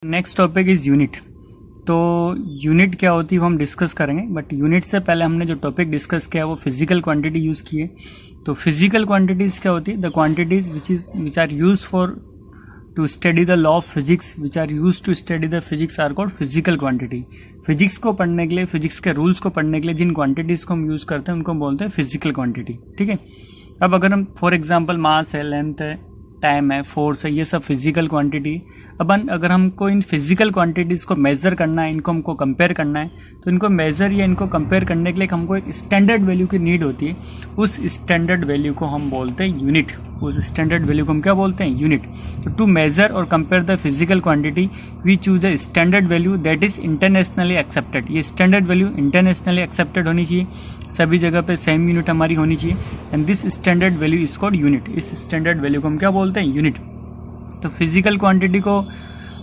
Next topic is unit. तो unit क्या होती है वो हम डिस्कस करेंगे, बट यूनिट से पहले हमने जो टॉपिक डिस्कस किया वो फिजिकल क्वांटिटी यूज की है। तो फिजिकल क्वांटिटीज क्या होती है? The quantities which are use for to study the law of physics, which are use to study the physics are called physical quantity. Physics को पढ़ने के लिए, फिजिक्स के रूल्स को पढ़ने के लिए जिन क्वांटिटीज को हम यूज करते हैं उनको बोलते हैं फिजिकल क्वांटिटी। ठीक है। अब अगर हम फॉर एग्जाम्पल मास है, लेंथ है, टाइम है, फोर्स है, ये सब फिजिकल क्वांटिटी। अब अगर हमको इन फिजिकल क्वांटिटीज को मेजर करना है, इनको हमको कंपेयर करना है, तो इनको मेजर या इनको कंपेयर करने के लिए हमको एक स्टैंडर्ड वैल्यू की नीड होती है। उस स्टैंडर्ड वैल्यू को हम बोलते हैं यूनिट। उस स्टैंडर्ड वैल्यू को हम क्या बोलते हैं? यूनिट। तो टू मेजर और compare the physical quantity we choose a standard value that is internationally accepted. ये स्टैंडर्ड वैल्यू इंटरनेशनली एक्सेप्टेड होनी चाहिए, सभी जगह पे सेम यूनिट हमारी होनी चाहिए, and this standard value is called unit. इस स्टैंडर्ड वैल्यू को हम क्या बोलते हैं? यूनिट। तो फिजिकल क्वांटिटी को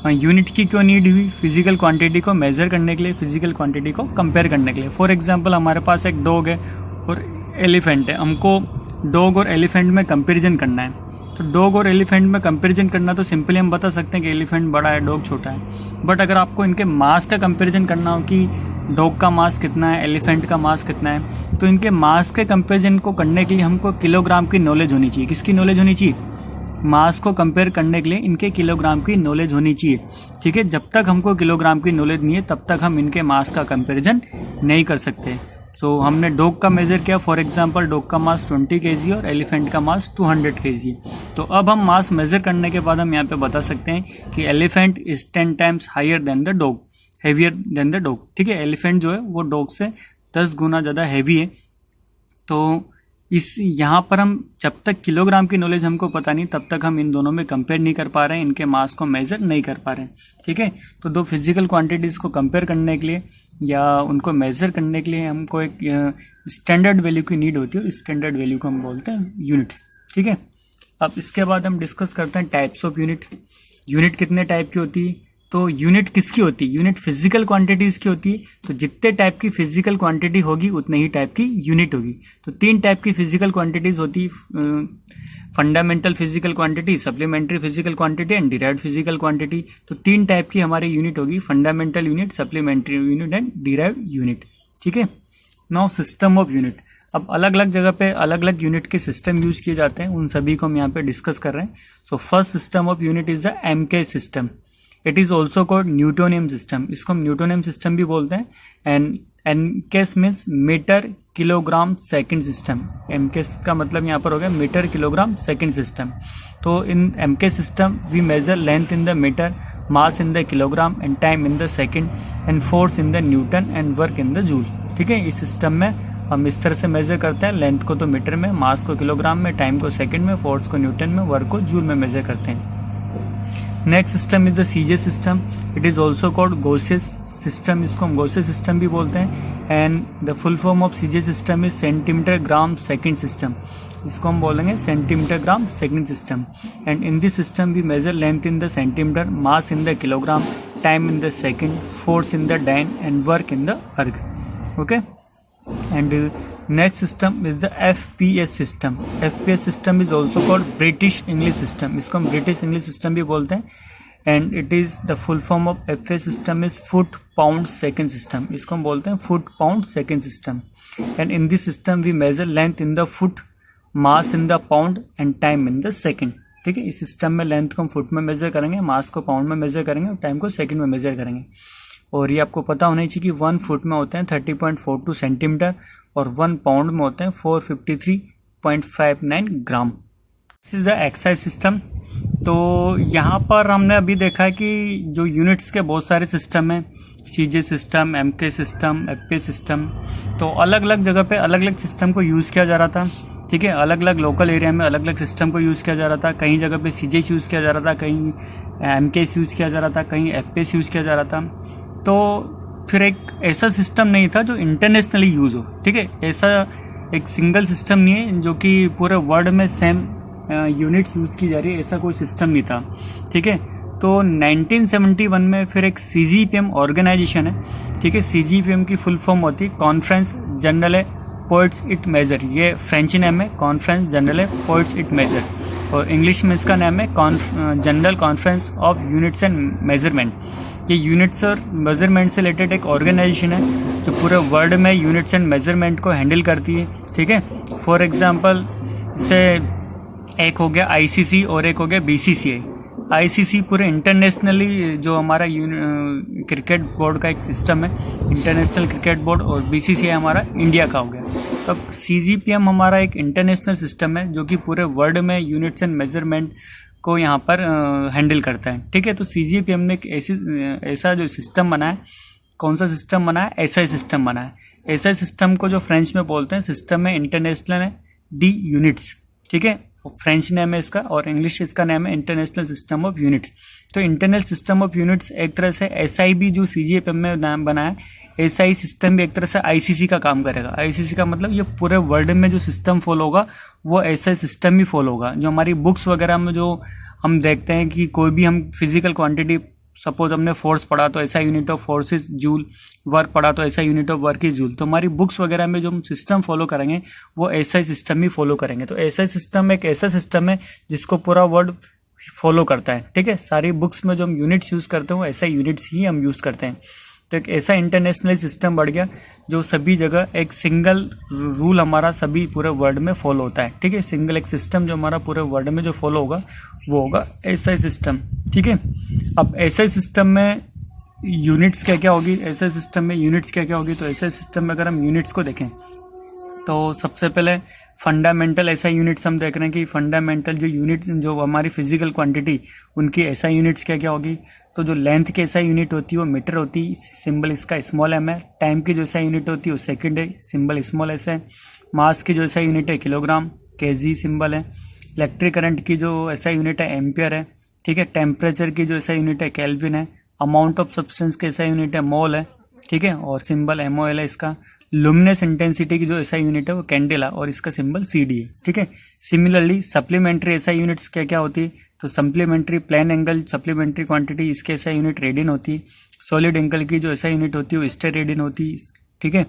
यूनिट की क्यों नीड हुई? फिजिकल क्वांटिटी को मेजर करने के लिए, फिजिकल क्वांटिटी को कंपेयर करने के लिए। फॉर एग्जांपल हमारे पास एक डॉग है और एलिफेंट है, हमको डॉग और एलिफेंट में कंपैरिजन करना है। तो डॉग और एलिफेंट में कंपैरिजन करना तो सिंपली हम बता सकते हैं कि एलिफेंट बड़ा है, डॉग छोटा है। बट अगर आपको इनके मास का कंपैरिजन करना हो कि डॉग का मास कितना है, एलिफेंट का मास कितना है, तो इनके मास के कंपैरिजन को करने के लिए हमको किलोग्राम की नॉलेज होनी चाहिए। किसकी नॉलेज होनी चाहिए? मास को कंपेयर करने के लिए इनके किलोग्राम की नॉलेज होनी चाहिए। ठीक है। जब तक हमको किलोग्राम की नॉलेज नहीं है तब तक हम इनके मास का कंपैरिजन नहीं कर सकते। तो हमने डॉग का मेजर किया, फॉर एग्जांपल डॉग का मास 20 kg और एलिफेंट का मास 200 kg। तो अब हम मास मेजर करने के बाद हम यहाँ पे बता सकते हैं कि elephant is 10 times higher than the dog, heavier than the dog. ठीक है। एलिफेंट जो है वो डॉग से 10 गुना ज़्यादा हैवी है। तो इस यहाँ पर हम जब तक किलोग्राम की नॉलेज हमको पता नहीं तब तक हम इन दोनों में कंपेयर नहीं कर पा रहे हैं, इनके मास को मेजर नहीं कर पा रहे हैं। ठीक है। तो दो फिजिकल क्वांटिटीज़ को कंपेयर करने के लिए या उनको मेजर करने के लिए हमको एक स्टैंडर्ड वैल्यू की नीड होती है, और स्टैंडर्ड वैल्यू को हम बोलते हैं यूनिट्स। ठीक है। अब इसके बाद हम डिस्कस करते हैं टाइप्स ऑफ यूनिट। यूनिट कितने टाइप की होती है? तो यूनिट किसकी होती है? यूनिट फिजिकल क्वांटिटीज की होती है। तो जितने टाइप की फिजिकल क्वांटिटी होगी उतने ही टाइप की यूनिट होगी। तो 3 टाइप की फिजिकल क्वांटिटीज होती है, fundamental physical quantity, supplementary physical quantity and derived physical quantity. तो 3 टाइप की हमारी यूनिट होगी, fundamental unit, supplementary unit and derived unit. ठीक है। Now system of unit. अब अलग अलग जगह पे अलग अलग यूनिट के सिस्टम यूज किए जाते हैं, उन सभी को हम यहाँ पे डिस्कस कर रहे हैं। So first system of unit is the MK system. It is also called Newtonian system. इसको हम न्यूटोनियम सिस्टम भी बोलते हैं। And MKS means metre kilogram second system. MKS का मतलब यहाँ पर हो गया मीटर किलोग्राम सेकंड सिस्टम। तो in MK system we measure length in the metre, mass in the kilogram and time in the second and force in the newton and work in the joule. ठीक है। इस system में हम इस तरह से major करते हैं, लेंथ को तो मीटर में, मास को किलोग्राम में, टाइम को सेकंड में, फोर्स को न्यूटन में, वर्क को जूल में मेजर करते हैं। Next system is the CG system. It is also called Gauss's system. इसको हम गॉसेस सिस्टम भी बोलते हैं। And the full form of CG system is centimetre gram second system. इसको हम बोलेंगे centimetre gram second system. And in this system we measure length in the centimetre, mass in the kilogram, time in the second, force in the dyne and work in the erg. Okay. And next system is the FPS system. FPS system is also called British English system. इसको हम British English system भी बोलते हैं। and it is the full form of FPS system is foot pound second system. इसको हम बोलते हैं foot pound second system. and in this system we measure length in the foot, mass in the pound and time in the second. ठीक है। इस system में length को हम फुट में मेजर करेंगे, मास को पाउंड में मेजर करेंगे और टाइम को सेकंड में मेजर करेंगे। और ये आपको पता होना चाहिए कि 1 फुट में होते हैं 30.42 सेंटीमीटर और 1 पाउंड में होते हैं 453.59 gram. This is the excise system. तो यहाँ पर हमने अभी देखा है कि जो यूनिट्स के बहुत सारे सिस्टम हैं, CJ system, MK system, FP system. तो अलग अलग जगह पे अलग अलग सिस्टम को यूज़ किया जा रहा था। ठीक है। अलग अलग लोकल एरिया में अलग अलग सिस्टम को यूज़ किया जा रहा था। कहीं जगह पे सीजे यूज़ किया जा रहा था, कहीं एमके यूज़ किया जा रहा था, कहीं एफपी यूज़ किया जा रहा था। तो फिर एक ऐसा सिस्टम नहीं था जो इंटरनेशनली यूज़ हो। ठीक है। ऐसा एक सिंगल सिस्टम नहीं है जो कि पूरे वर्ल्ड में सेम यूनिट्स यूज़ की जा रही है, ऐसा कोई सिस्टम नहीं था। ठीक है। तो 1971 में फिर एक CGPM ऑर्गेनाइजेशन है। ठीक है। CGPM की फुल फॉर्म होती है कॉन्फ्रेंस जनरल पोइट्स इट मेजर। ये फ्रेंच नेम है, कॉन्फ्रेंस जनरल पोइट्स इट मेजर। और इंग्लिश में इसका नाम है general conference of units and measurement. ये यूनिट्स और मेजरमेंट से रिलेटेड एक ऑर्गेनाइजेशन है जो पूरे वर्ल्ड में यूनिट्स एंड मेजरमेंट को हैंडल करती है। ठीक है, फॉर एग्जांपल से एक हो गया आईसीसी और एक हो गया बीसीसीआई। आईसीसी पूरे इंटरनेशनली जो हमारा क्रिकेट बोर्ड का एक सिस्टम है, इंटरनेशनल क्रिकेट बोर्ड, और बीसीसीआई हमारा इंडिया का हो गया। तो अब सीजीपीएम हमारा एक इंटरनेशनल सिस्टम है जो कि पूरे वर्ल्ड में यूनिट्स एंड मेजरमेंट को यहाँ पर हैंडल करता है। ठीक है, तो सीजीपीएम ने एक ऐसा जो सिस्टम बना है, कौन सा सिस्टम बना है, एसआई सिस्टम बना है। एसआई सिस्टम को जो फ्रेंच में बोलते हैं सिस्टम है इंटरनेशनल है डी यूनिट्स। ठीक है, फ्रेंच नेम है इसका और इंग्लिश इसका नेम है इंटरनेशनल सिस्टम ऑफ यूनिट्स। तो इंटरनल सिस्टम ऑफ यूनिट्स एक तरह से एसआई भी जो सीजीपीएम में नाम बना है, एसआई सिस्टम भी एक तरह से आईसीसी का काम करेगा। आईसीसी का मतलब ये पूरे वर्ल्ड में जो सिस्टम फॉलो होगा वो एसआई सिस्टम ही फॉलो होगा। जो हमारी बुक्स वगैरह में जो हम देखते हैं कि कोई भी हम फिजिकल क्वांटिटी, सपोज हमने फोर्स पढ़ा तो ऐसा unit of force is joule, work पढ़ा तो ऐसा unit of work is joule, तो हमारी बुक्स वगैरह में जो हम सिस्टम फॉलो करेंगे वो एसआई सिस्टम ही फॉलो करेंगे। तो एसआई सिस्टम एक ऐसा सिस्टम है जिसको पूरा वर्ल्ड फॉलो करता है। ठीक है, सारी बुक्स में जो हम यूनिट्स यूज करते हैं वो ऐसा यूनिट्स ही हम यूज करते हैं। तो एक ऐसा इंटरनेशनल सिस्टम बढ़ गया जो सभी जगह एक सिंगल रूल हमारा सभी पूरे वर्ल्ड में फॉलो होता है। ठीक है, सिंगल एक सिस्टम जो हमारा पूरे वर्ल्ड में जो फॉलो होगा वो होगा एसआई सिस्टम। ठीक है, अब एसआई सिस्टम में यूनिट्स क्या क्या होगी, एसआई सिस्टम में यूनिट्स क्या क्या होगी। तो एसआई सिस्टम में अगर हम यूनिट्स को देखें तो सबसे पहले फंडामेंटल ऐसा यूनिट्स हम देख रहे हैं कि फंडामेंटल जो यूनिट्स जो हमारी फिजिकल क्वांटिटी उनकी ऐसा यूनिट्स क्या क्या होगी। तो जो लेंथ की ऐसा यूनिट होती है वो मीटर होती है, सिंबल इसका स्मॉल एम है। टाइम की जो ऐसा यूनिट होती है वो सेकंड है, सिंबल स्मॉल एस है। मास की जो ऐसा यूनिट है किलोग्राम, केजी सिंबल है। इलेक्ट्रिक करंट की जो ऐसा यूनिट है एम्पियर है। ठीक है, टेम्परेचर की जो ऐसा यूनिट है केल्विन है। अमाउंट ऑफ सब्सटेंस का ऐसा यूनिट है मोल है। ठीक है, और सिंबल एमओएल है इसका। लुमिनस इंटेंसिटी की जो ऐसा यूनिट है वो कैंडेला और इसका सिंबल सीडी है। ठीक है, सिमिलरली सप्लीमेंट्री ऐसा यूनिट्स क्या क्या होती है। तो supplementary plane angle supplementary quantity इसके ऐसा यूनिट रेडियन होती है। सॉलिड एंगल की जो ऐसा यूनिट होती है वो स्टेर रेडियन होती है। ठीक है,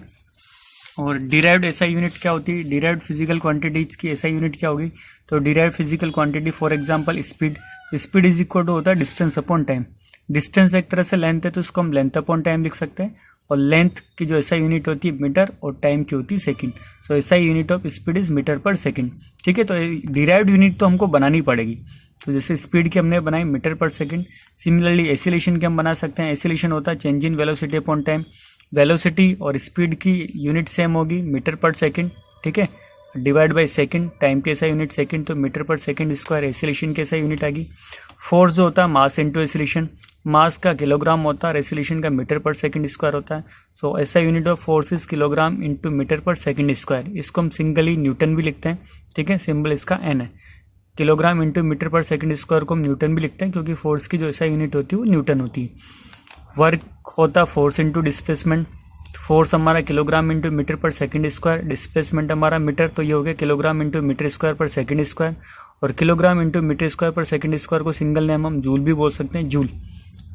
और डिराइव्ड ऐसा यूनिट क्या होती है, डिराइव्ड फिजिकल क्वांटिटीज की ऐसा यूनिट क्या होगी। तो derived physical quantity for example speed, speed is equal to होता है डिस्टेंस अपॉन टाइम। डिस्टेंस एक तरह से लेंथ है तो उसको हम लेंथ अपॉन टाइम लिख सकते हैं, और लेंथ की जो ऐसा यूनिट होती है मीटर और टाइम की होती है second. So SI unit of speed is metre per second. ठीक है, तो डिराइव्ड यूनिट तो हमको बनानी पड़ेगी। तो जैसे स्पीड की हमने बनाई metre per second, similarly acylation की हम बना सकते हैं। एसिलेशन होता है change in velocity upon time. Velocity और स्पीड की यूनिट सेम होगी मीटर पर सेकंड। ठीक है, डिवाइड बाय सेकंड, टाइम के ऐसा यूनिट सेकंड, तो metre per second square. Acylation के ऐसा यूनिट आ गई। फोर्स जो होता है मास इंटू एसिलेशन, मास का किलोग्राम होता है और एसिलेशन का मीटर पर सेकंड स्क्वायर होता है। So SI unit of force is kilogram into metre per second square. इसको हम सिंगली न्यूटन भी लिखते हैं। ठीक है, सिंबल इसका एन है। Kilogram into metre per second square को हम न्यूटन भी लिखते हैं क्योंकि फोर्स की जो ऐसा यूनिट होती है वो न्यूटन होती है। वर्क होता है फोर्स इंटू डिस्प्लेसमेंट। फोर्स हमारा kilogram into metre per second square, displacement हमारा मीटर, तो ये हो गया किलोग्राम इंटू मीटर स्क्वायर पर सेकंड स्क्वायर। और किलोग्राम इंटू मीटर स्क्वायर पर सेकंड स्क्वायर को सिंगल नेम हम जूल भी बोल सकते हैं, जूल।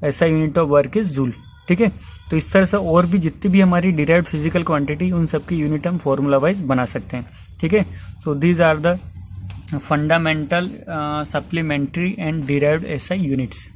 ऐसा unit of work is joule. ठीक है, तो इस तरह से और भी जितनी भी हमारी डिराइव्ड फिजिकल क्वांटिटी उन सबकी यूनिट हम फॉर्मूला वाइज बना सकते हैं। ठीक है, so these are the fundamental supplementary and derived SI units.